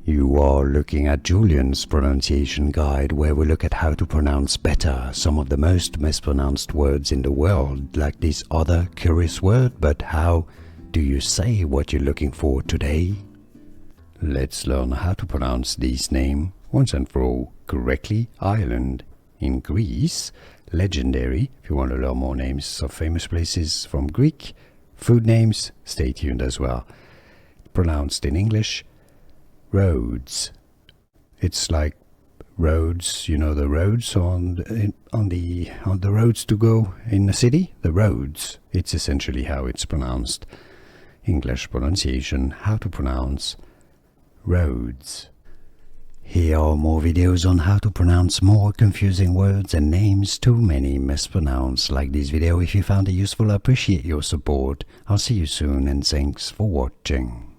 You are looking at Julian's pronunciation guide, where we look at how to pronounce better some of the most mispronounced words in the world, like this other curious word, but how do you say what you're looking for today? Let's learn how to pronounce this name once and for all correctly. Ireland. In Greece. Legendary. If you want to learn more names of famous places from Greek. Food names. Stay tuned as well. Pronounced in English. Rhodes. It's like roads, you know, the roads on the roads to go in the city. The roads. It's essentially how it's pronounced. English pronunciation. How to pronounce Rhodes. Here are more videos on how to pronounce more confusing words and names too many mispronounced. Like this video if you found it useful. I appreciate your support. I'll see you soon and thanks for watching.